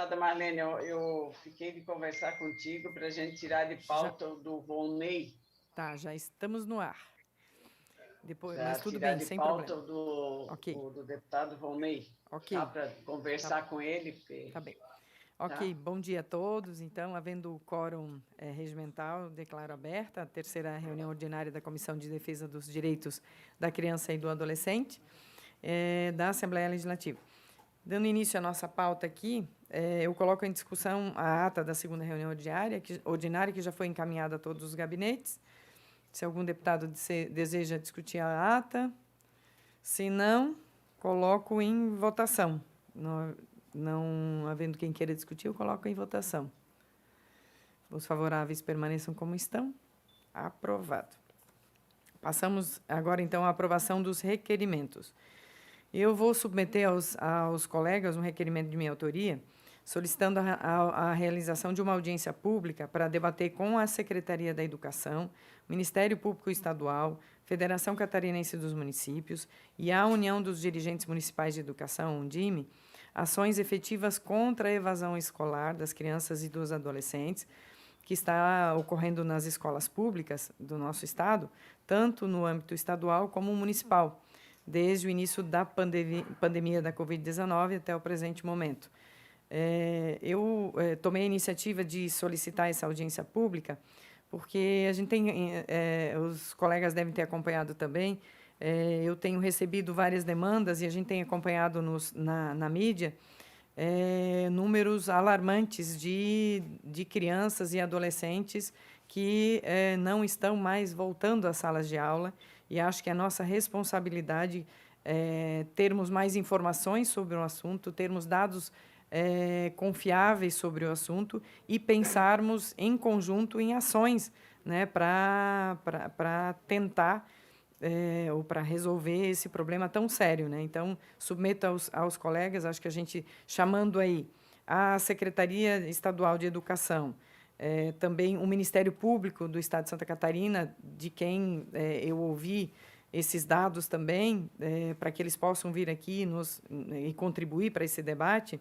deputada Marlene, eu fiquei de conversar contigo para a gente tirar de Já, pauta o do Volney, tá, já estamos no ar. Depois, já mas tudo tirar bem, de sem pauta problema. o do, Ok, o do deputado Volney, tá? ok, Para tá, conversar com ele, tá bem. tá? Ok, bom dia a todos. Então, havendo o quórum regimental, declaro aberta a terceira reunião ordinária da Comissão de Defesa dos Direitos da Criança e do Adolescente da Assembleia Legislativa. Dando início à nossa pauta aqui, eu coloco em discussão a ata da segunda reunião ordinária, que já foi encaminhada a todos os gabinetes. Se algum deputado deseja discutir a ata, se não, coloco em votação. Não havendo quem queira discutir, eu coloco em votação. Os favoráveis permaneçam como estão. Aprovado. Passamos agora, então, à aprovação dos requerimentos. Eu vou submeter aos colegas um requerimento de minha autoria, solicitando a realização de uma audiência pública para debater com a Secretaria da Educação, Ministério Público Estadual, Federação Catarinense dos Municípios e a União dos Dirigentes Municipais de Educação, UNDIME, ações efetivas contra a evasão escolar das crianças e dos adolescentes, que está ocorrendo nas escolas públicas do nosso estado, tanto no âmbito estadual como municipal, desde o início da pandemia da Covid-19 até o presente momento. Eu tomei a iniciativa de solicitar essa audiência pública, porque a gente tem, os colegas devem ter acompanhado também, eu tenho recebido várias demandas e a gente tem acompanhado na mídia números alarmantes de crianças e adolescentes que não estão mais voltando às salas de aula, e acho que é nossa responsabilidade termos mais informações sobre o assunto, termos dados confiáveis sobre o assunto e pensarmos em conjunto em ações, né, para tentar ou para resolver esse problema tão sério, né? Então, submeto aos colegas, acho que a gente, chamando aí a Secretaria Estadual de Educação, também o Ministério Público do Estado de Santa Catarina, de quem eu ouvi esses dados também, para que eles possam vir aqui e contribuir para esse debate,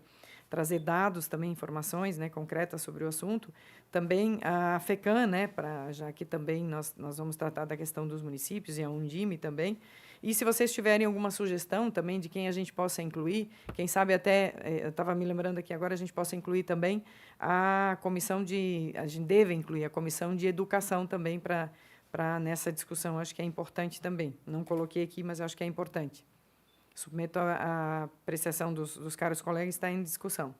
trazer dados também, informações, né, concretas sobre o assunto. Também a FECAM, né, já que também nós vamos tratar da questão dos municípios, e a Undime também. E se vocês tiverem alguma sugestão também de quem a gente possa incluir, quem sabe até, eu estava me lembrando aqui agora, a gente possa incluir também a gente deve incluir a comissão de educação também para nessa discussão, acho que é importante também. Não coloquei aqui, mas acho que é importante. Submeto a apreciação dos caros colegas, está em discussão.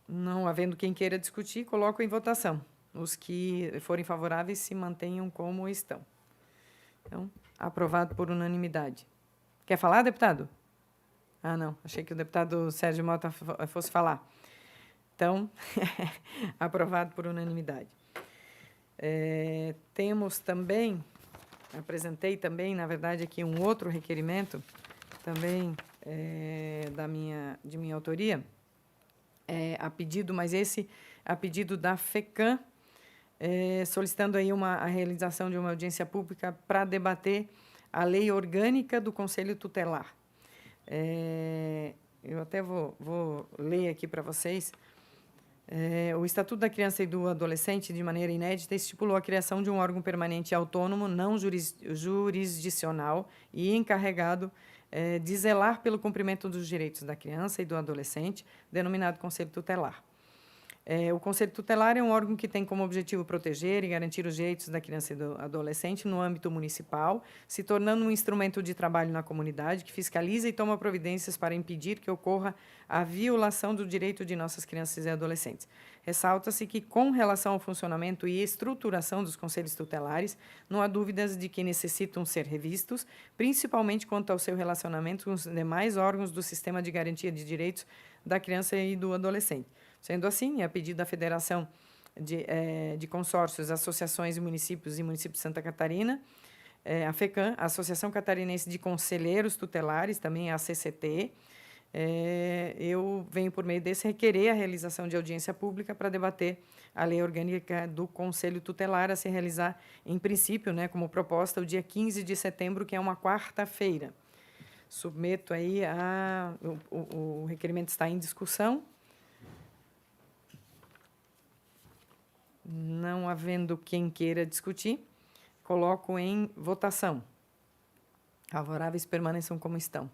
Não havendo quem queira discutir, coloco em votação. Os que forem favoráveis se mantenham como estão. Então, aprovado por unanimidade. Quer falar, deputado? Ah, não. Achei que o deputado Sérgio Mota fosse falar. Então, aprovado por unanimidade. Temos também, apresentei também, na verdade, aqui um outro requerimento, também de minha autoria, a pedido, mas esse a pedido da FECAM, solicitando aí a realização de uma audiência pública para debater a lei orgânica do Conselho Tutelar. Eu até vou ler aqui para vocês. O Estatuto da Criança e do Adolescente, de maneira inédita, estipulou a criação de um órgão permanente autônomo, não jurisdicional e encarregado de zelar pelo cumprimento dos direitos da criança e do adolescente, denominado Conselho Tutelar. O Conselho Tutelar é um órgão que tem como objetivo proteger e garantir os direitos da criança e do adolescente no âmbito municipal, se tornando um instrumento de trabalho na comunidade que fiscaliza e toma providências para impedir que ocorra a violação do direito de nossas crianças e adolescentes. Ressalta-se que, com relação ao funcionamento e estruturação dos conselhos tutelares, não há dúvidas de que necessitam ser revistos, principalmente quanto ao seu relacionamento com os demais órgãos do sistema de garantia de direitos da criança e do adolescente. Sendo assim, a pedido da Federação de Consórcios, Associações e Municípios de Santa Catarina, a FECAM, a Associação Catarinense de Conselheiros Tutelares, também a CCT, eu venho, por meio desse, requerer a realização de audiência pública para debater a lei orgânica do Conselho Tutelar, a se realizar, em princípio, né, como proposta, o dia 15 de setembro, que é uma quarta-feira. submeto aí o requerimento está em discussão. Não havendo quem queira discutir, coloco em votação. Favoráveis permaneçam como estão.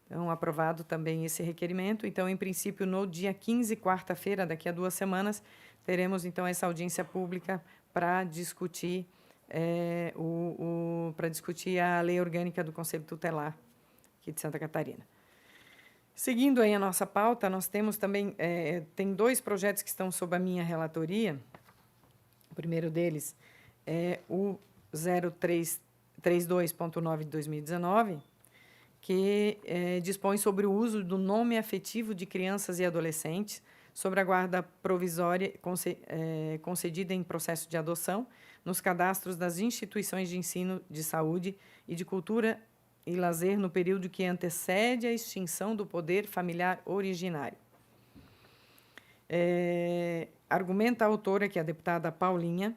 Então, aprovado também esse requerimento. Então, em princípio, no dia 15, quarta-feira, daqui a 2 semanas, teremos, então, essa audiência pública para discutir, para discutir a lei orgânica do Conselho Tutelar aqui de Santa Catarina. Seguindo aí a nossa pauta, nós temos também, tem 2 projetos que estão sob a minha relatoria. O primeiro deles é o 0332.9 de 2019, que dispõe sobre o uso do nome afetivo de crianças e adolescentes sobre a guarda provisória concedida em processo de adoção nos cadastros das instituições de ensino, de saúde e de cultura e lazer no período que antecede a extinção do poder familiar originário. Argumenta a autora, que é a deputada Paulinha,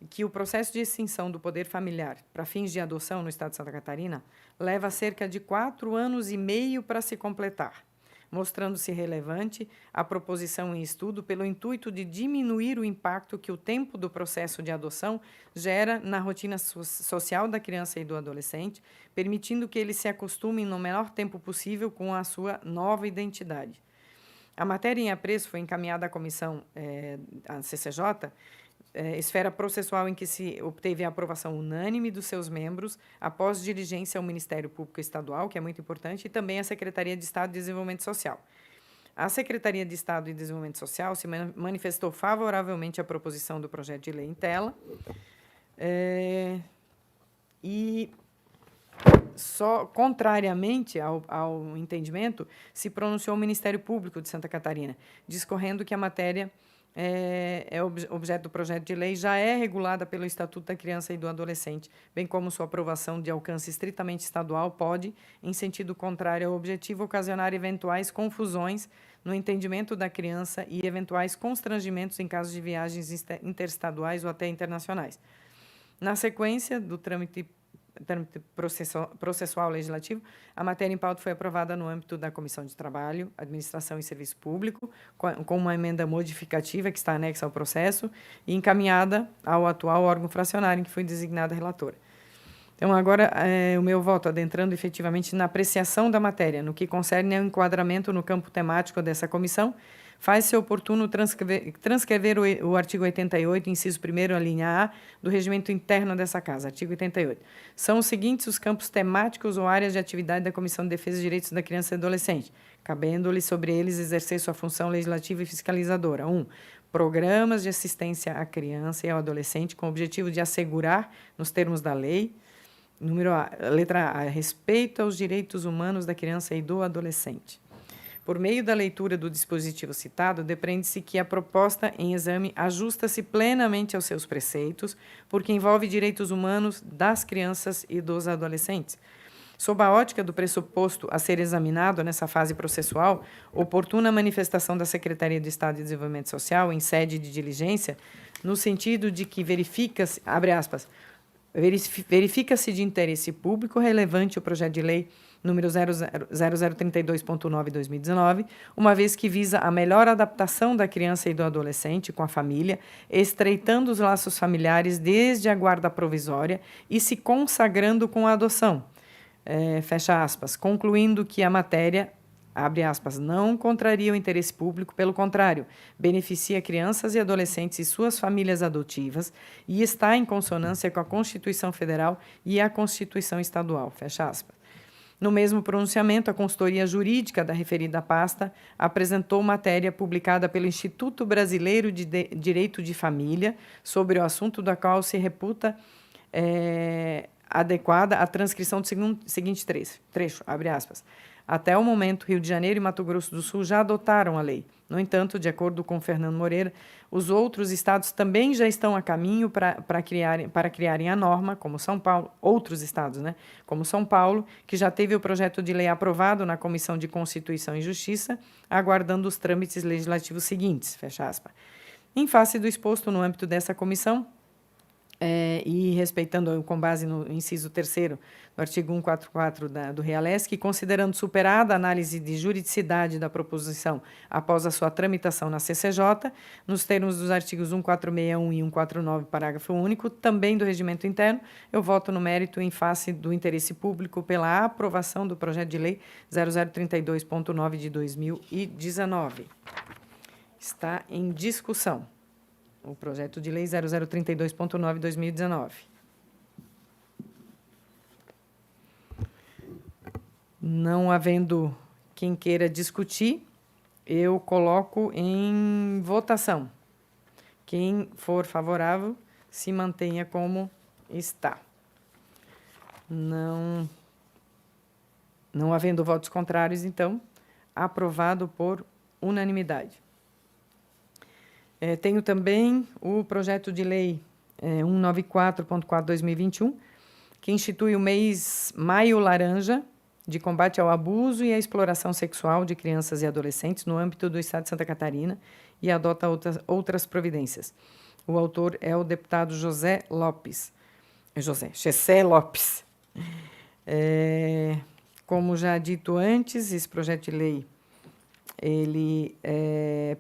que o processo de extinção do poder familiar para fins de adoção no Estado de Santa Catarina leva cerca de 4 anos e meio para se completar, mostrando-se relevante a proposição em estudo pelo intuito de diminuir o impacto que o tempo do processo de adoção gera na rotina social da criança e do adolescente, permitindo que eles se acostumem no menor tempo possível com a sua nova identidade. A matéria em apreço foi encaminhada à comissão, à CCJ, esfera processual em que se obteve a aprovação unânime dos seus membros, após diligência ao Ministério Público Estadual, que é muito importante, e também à Secretaria de Estado de Desenvolvimento Social. A Secretaria de Estado de Desenvolvimento Social se manifestou favoravelmente à proposição do projeto de lei em tela, e só contrariamente ao entendimento, se pronunciou o Ministério Público de Santa Catarina, discorrendo que a matéria objeto do projeto de lei já é regulada pelo Estatuto da Criança e do Adolescente, bem como sua aprovação de alcance estritamente estadual pode, em sentido contrário ao objetivo, ocasionar eventuais confusões no entendimento da criança e eventuais constrangimentos em caso de viagens interestaduais ou até internacionais. Na sequência do trâmite processual legislativo, a matéria em pauta foi aprovada no âmbito da Comissão de Trabalho, Administração e Serviço Público, com uma emenda modificativa que está anexa ao processo e encaminhada ao atual órgão fracionário em que foi designada a relatora. Então, agora, o meu voto adentrando efetivamente na apreciação da matéria, no que concerne ao enquadramento no campo temático dessa comissão, faz-se oportuno transcrever o artigo 88, inciso 1º, a linha A, do regimento interno dessa Casa, artigo 88. São os seguintes os campos temáticos ou áreas de atividade da Comissão de Defesa dos Direitos da Criança e do Adolescente, cabendo-lhe sobre eles exercer sua função legislativa e fiscalizadora. 1. Programas de assistência à criança e ao adolescente com o objetivo de assegurar, nos termos da lei, letra A, respeito aos direitos humanos da criança e do adolescente. Por meio da leitura do dispositivo citado, depreende-se que a proposta em exame ajusta-se plenamente aos seus preceitos, porque envolve direitos humanos das crianças e dos adolescentes. Sob a ótica do pressuposto a ser examinado nessa fase processual, oportuna manifestação da Secretaria de Estado de Desenvolvimento Social em sede de diligência, no sentido de que verifica-se, abre aspas, verifica-se de interesse público relevante o projeto de lei número 0032.9/2019, uma vez que visa a melhor adaptação da criança e do adolescente com a família, estreitando os laços familiares desde a guarda provisória e se consagrando com a adoção. Fecha aspas, concluindo que a matéria, abre aspas, não contraria o interesse público, pelo contrário, beneficia crianças e adolescentes e suas famílias adotivas e está em consonância com a Constituição Federal e a Constituição Estadual, fecha aspas. No mesmo pronunciamento, a consultoria jurídica da referida pasta apresentou matéria publicada pelo Instituto Brasileiro de Direito de Família sobre o assunto da qual se reputa adequada a transcrição do seguinte trecho, abre aspas. Até o momento, Rio de Janeiro e Mato Grosso do Sul já adotaram a lei. No entanto, de acordo com Fernando Moreira, os outros estados também já estão a caminho para criarem a norma, como São Paulo, outros estados, né? Como São Paulo, que já teve o projeto de lei aprovado na Comissão de Constituição e Justiça, aguardando os trâmites legislativos seguintes, fecha aspas. Em face do exposto no âmbito dessa comissão, e respeitando, com base no inciso 3º do artigo 144 do Realesc, que, considerando superada a análise de juridicidade da proposição após a sua tramitação na CCJ, nos termos dos artigos 1461 e 149, parágrafo único, também do regimento interno, eu voto no mérito em face do interesse público pela aprovação do projeto de lei 0032.9 de 2019. Está em discussão o projeto de lei 0032.9 de 2019. Não havendo quem queira discutir, eu coloco em votação. Quem for favorável, se mantenha como está. Não havendo votos contrários, então, aprovado por unanimidade. Tenho também o projeto de lei 194.4/2021, que institui o mês Maio Laranja, de combate ao abuso e à exploração sexual de crianças e adolescentes no âmbito do Estado de Santa Catarina e adota outras providências. O autor é o deputado Chessé Lopes. Como já dito antes, esse projeto de lei ele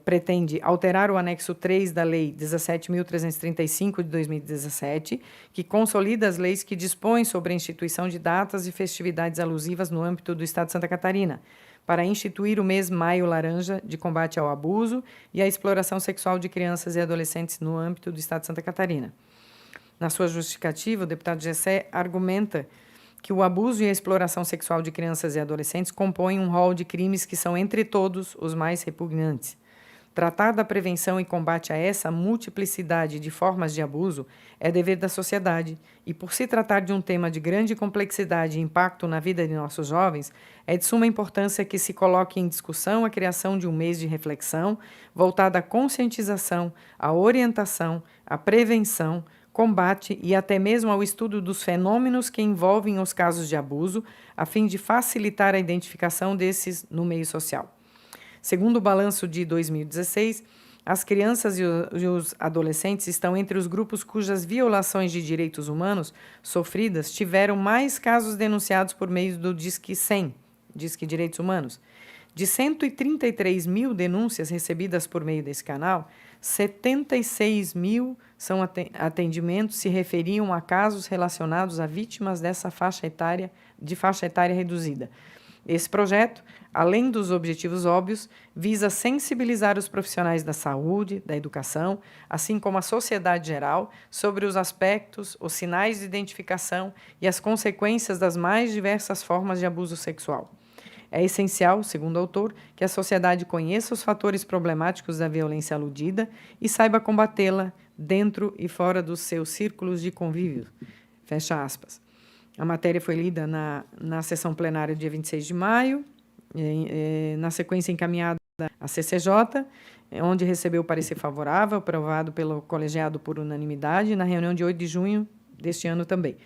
pretende alterar o anexo 3 da Lei 17.335, de 2017, que consolida as leis que dispõem sobre a instituição de datas e festividades alusivas no âmbito do Estado de Santa Catarina, para instituir o mês Maio Laranja de combate ao abuso e à exploração sexual de crianças e adolescentes no âmbito do Estado de Santa Catarina. Na sua justificativa, o deputado Chessé argumenta que o abuso e a exploração sexual de crianças e adolescentes compõem um rol de crimes que são, entre todos, os mais repugnantes. Tratar da prevenção e combate a essa multiplicidade de formas de abuso é dever da sociedade e, por se tratar de um tema de grande complexidade e impacto na vida de nossos jovens, é de suma importância que se coloque em discussão a criação de um mês de reflexão voltada à conscientização, à orientação, à prevenção, combate e até mesmo ao estudo dos fenômenos que envolvem os casos de abuso, a fim de facilitar a identificação desses no meio social. Segundo o balanço de 2016, as crianças e os adolescentes estão entre os grupos cujas violações de direitos humanos sofridas tiveram mais casos denunciados por meio do Disque 100, Disque Direitos Humanos. De 133 mil denúncias recebidas por meio desse canal, 76 mil atendimentos se referiam a casos relacionados a vítimas dessa faixa etária reduzida. Esse projeto, além dos objetivos óbvios, visa sensibilizar os profissionais da saúde, da educação, assim como a sociedade geral, sobre os aspectos, os sinais de identificação e as consequências das mais diversas formas de abuso sexual. É essencial, segundo o autor, que a sociedade conheça os fatores problemáticos da violência aludida e saiba combatê-la dentro e fora dos seus círculos de convívio. Fecha aspas. A matéria foi lida na sessão plenária do dia 26 de maio, na sequência encaminhada à CCJ, onde recebeu o parecer favorável, aprovado pelo colegiado por unanimidade, na reunião de 8 de junho deste ano também.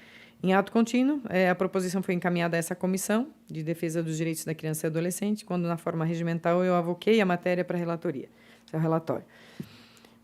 Em ato contínuo, a proposição foi encaminhada a essa Comissão de Defesa dos Direitos da Criança e Adolescente, quando, na forma regimental, eu avoquei a matéria para a relatoria, seu relatório.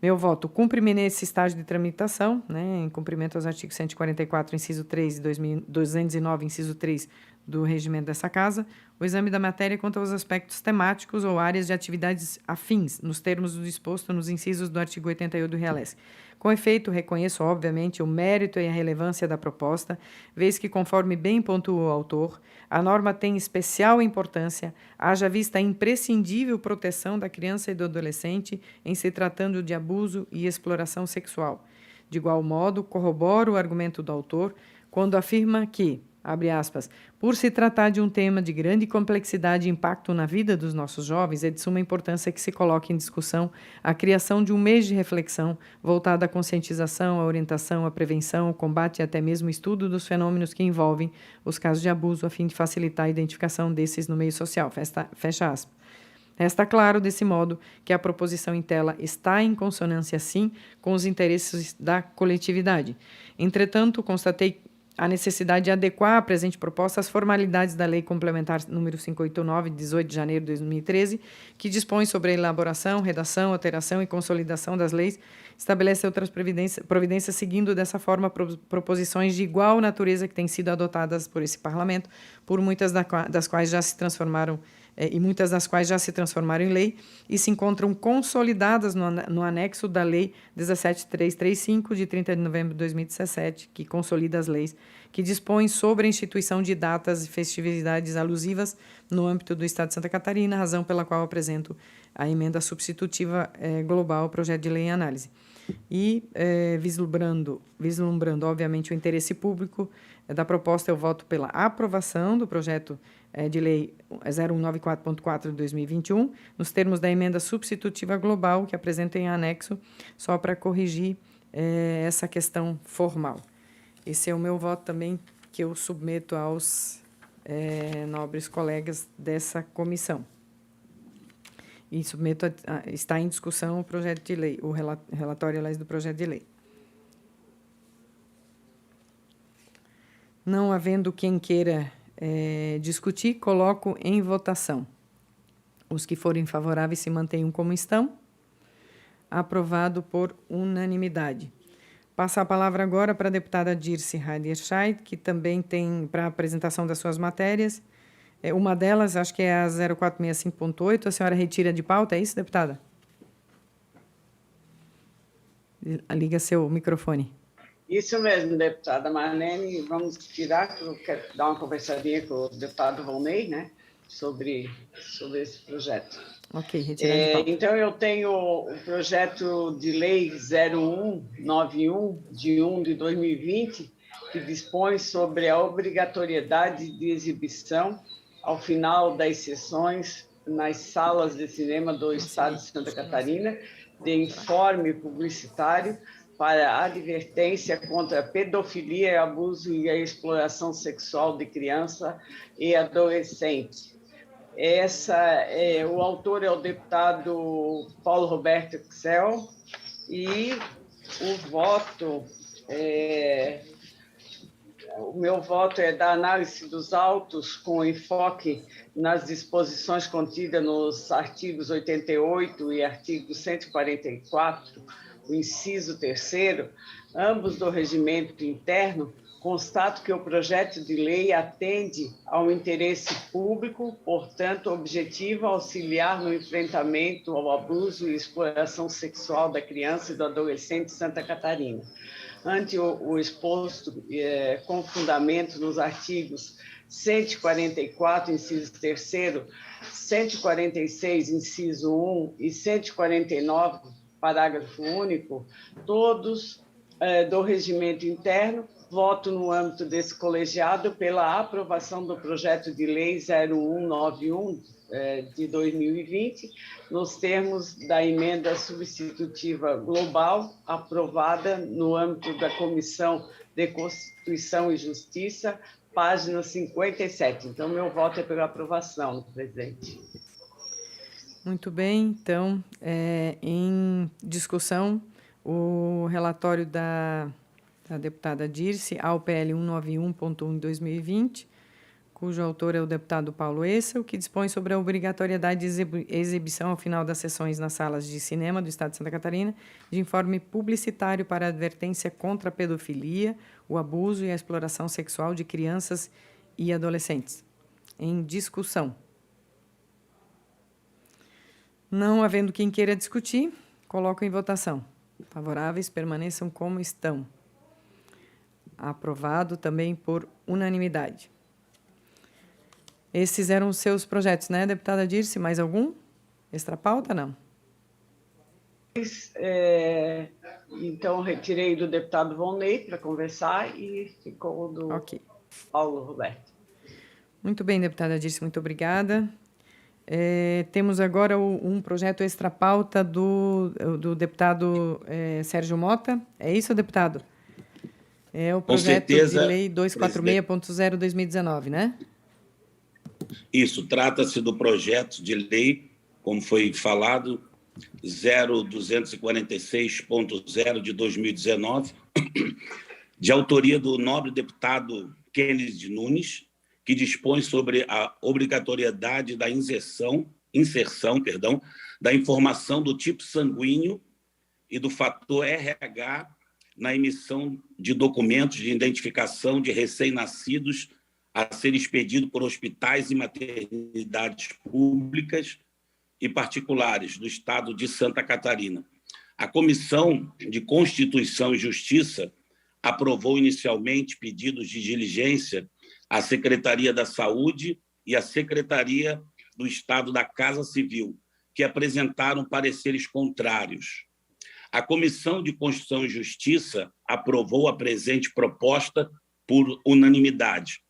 Meu voto cumpre-me nesse estágio de tramitação, em cumprimento aos artigos 144, inciso 3 e 209, inciso 3 do regimento dessa Casa, o exame da matéria quanto aos aspectos temáticos ou áreas de atividades afins, nos termos do disposto nos incisos do artigo 88 do Realesc. Com efeito, reconheço, obviamente, o mérito e a relevância da proposta, vez que, conforme bem pontuou o autor, a norma tem especial importância, haja vista a imprescindível proteção da criança e do adolescente em se tratando de abuso e exploração sexual. De igual modo, corroboro o argumento do autor quando afirma que, abre aspas, por se tratar de um tema de grande complexidade e impacto na vida dos nossos jovens, é de suma importância que se coloque em discussão a criação de um mês de reflexão voltado à conscientização, à orientação, à prevenção, ao combate e até mesmo estudo dos fenômenos que envolvem os casos de abuso, a fim de facilitar a identificação desses no meio social. Fecha aspas. Resta claro, desse modo, que a proposição em tela está em consonância, sim, com os interesses da coletividade. Entretanto, constatei a necessidade de adequar a presente proposta às formalidades da Lei Complementar número 589, de 18 de janeiro de 2013, que dispõe sobre a elaboração, redação, alteração e consolidação das leis, estabelece outras providências seguindo dessa forma proposições de igual natureza que têm sido adotadas por esse Parlamento, por muitas das quais já se transformaram e muitas das quais já se transformaram em lei e se encontram consolidadas no anexo da Lei 17.335, de 30 de novembro de 2017, que consolida as leis, que dispõe sobre a instituição de datas e festividades alusivas no âmbito do Estado de Santa Catarina, razão pela qual apresento a emenda substitutiva global ao projeto de lei em análise. E, vislumbrando, obviamente, o interesse público da proposta, eu voto pela aprovação do projeto de lei 0194.4 de 2021, nos termos da emenda substitutiva global, que apresento em anexo, só para corrigir essa questão formal. Esse é o meu voto também, que eu submeto aos nobres colegas dessa comissão. E submeto está em discussão o projeto de lei, o relatório, aliás, do projeto de lei. Não havendo quem queira discutir, coloco em votação. Os que forem favoráveis se mantenham como estão. Aprovado por unanimidade. Passar a palavra agora para a deputada Dirce Heiderscheid, que também tem para a apresentação das suas matérias. Uma delas, acho que é a 0465.8, a senhora retira de pauta, é isso, deputada? Liga seu microfone. Isso mesmo, deputada Marlene, vamos tirar, que eu quero dar uma conversadinha com o deputado Volney, né, sobre esse projeto. Ok, retirar de pauta. Então, eu tenho o projeto de lei 0191, de 1 de 2020, que dispõe sobre a obrigatoriedade de exibição ao final das sessões nas salas de cinema do Estado de Santa Catarina, de informe publicitário para advertência contra a pedofilia, abuso e a exploração sexual de criança e adolescente. O autor é o deputado Paulo Roberto Excel, e o meu voto é da análise dos autos com enfoque nas disposições contidas nos artigos 88 e artigo 144, o inciso 3º, ambos do regimento interno. Constato que o projeto de lei atende ao interesse público, portanto, objetiva auxiliar no enfrentamento ao abuso e exploração sexual da criança e do adolescente de Santa Catarina. Ante o exposto com fundamento nos artigos 144, inciso 3º, 146, inciso 1 e 149, parágrafo único, todos do regimento interno, voto no âmbito desse colegiado pela aprovação do projeto de lei 0191 de 2020, nos termos da emenda substitutiva global, aprovada no âmbito da Comissão de Constituição e Justiça, página 57. Então, meu voto é pela aprovação, presidente. Muito bem. Então, em discussão, o relatório da deputada Dirce ao PL 191.1 de 2020, cujo autor é o deputado Paulo Essel, que dispõe sobre a obrigatoriedade de exibição ao final das sessões nas salas de cinema do Estado de Santa Catarina de informe publicitário para advertência contra a pedofilia, o abuso e a exploração sexual de crianças e adolescentes. Em discussão. Não havendo quem queira discutir, coloco em votação. Favoráveis permaneçam como estão. Aprovado também por unanimidade. Esses eram os seus projetos, né, deputada Dirce? Mais algum? Extra pauta, não? Então, retirei do deputado Volney para conversar e ficou do Paulo Roberto. Muito bem, deputada Dirce, muito obrigada. Temos agora um projeto extra pauta do deputado Sérgio Mota. É isso, deputado? É o projeto de lei 246.0/2019, né? Isso, trata-se do projeto de lei, como foi falado, 0246.0 de 2019, de autoria do nobre deputado Kennedy Nunes, que dispõe sobre a obrigatoriedade da inserção da informação do tipo sanguíneo e do fator RH na emissão de documentos de identificação de recém-nascidos a ser expedido por hospitais e maternidades públicas e particulares do Estado de Santa Catarina. A Comissão de Constituição e Justiça aprovou inicialmente pedidos de diligência à Secretaria da Saúde e à Secretaria do Estado da Casa Civil, que apresentaram pareceres contrários. A Comissão de Constituição e Justiça aprovou a presente proposta por unanimidade.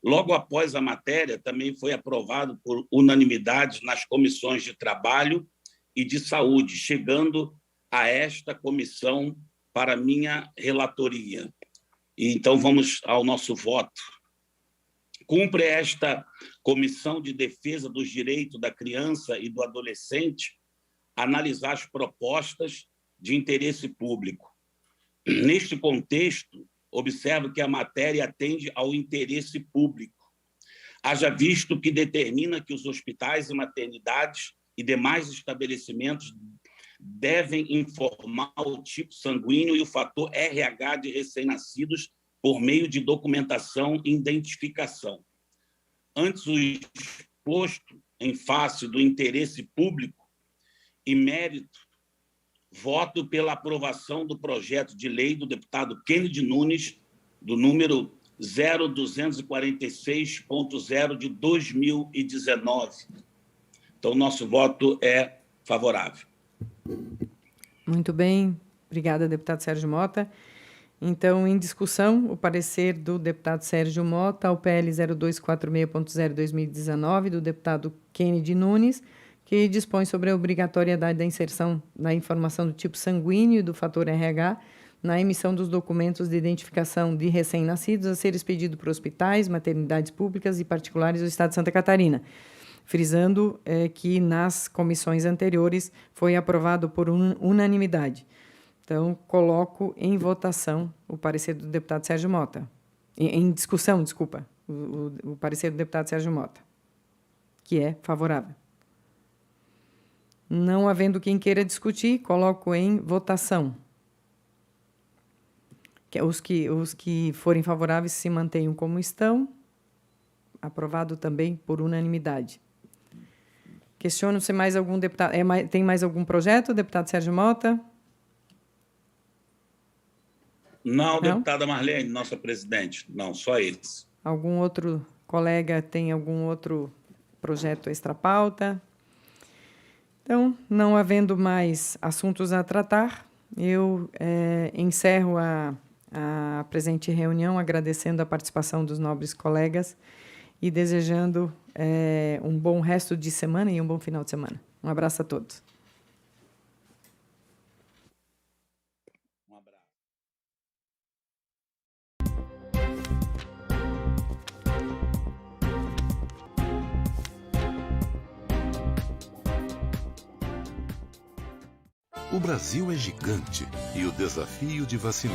Logo após a matéria, também foi aprovado por unanimidade nas comissões de Trabalho e de Saúde, chegando a esta comissão para minha relatoria. E, então, vamos ao nosso voto. Cumpre esta Comissão de Defesa dos Direitos da Criança e do Adolescente analisar as propostas de interesse público. Neste contexto, observo que a matéria atende ao interesse público, haja visto que determina que os hospitais e maternidades e demais estabelecimentos devem informar o tipo sanguíneo e o fator RH de recém-nascidos por meio de documentação e identificação. Antes o exposto, em face do interesse público e mérito, voto pela aprovação do projeto de lei do deputado Kennedy Nunes, do número 0246.0 de 2019. Então, nosso voto é favorável. Muito bem. Obrigada, deputado Sérgio Mota. Então, em discussão, o parecer do deputado Sérgio Mota ao PL 0246.0 2019, do deputado Kennedy Nunes, que dispõe sobre a obrigatoriedade da inserção da informação do tipo sanguíneo e do fator RH na emissão dos documentos de identificação de recém-nascidos a ser expedido por hospitais, maternidades públicas e particulares do Estado de Santa Catarina, frisando que nas comissões anteriores foi aprovado por unanimidade. Então, coloco em votação o parecer do deputado Sérgio Mota. Em discussão, desculpa, o parecer do deputado Sérgio Mota, que é favorável. Não havendo quem queira discutir, coloco em votação. Os que forem favoráveis se mantenham como estão. Aprovado também por unanimidade. Questiono se mais algum deputado... tem mais algum projeto, deputado Sérgio Mota? Não, deputada Marlene, nossa presidente. Não, só esse. Algum outro colega tem algum outro projeto extra-pauta? Então, não havendo mais assuntos a tratar, eu encerro a presente reunião, agradecendo a participação dos nobres colegas e desejando um bom resto de semana e um bom final de semana. Um abraço a todos. Um abraço. O Brasil é gigante e o desafio de vacinar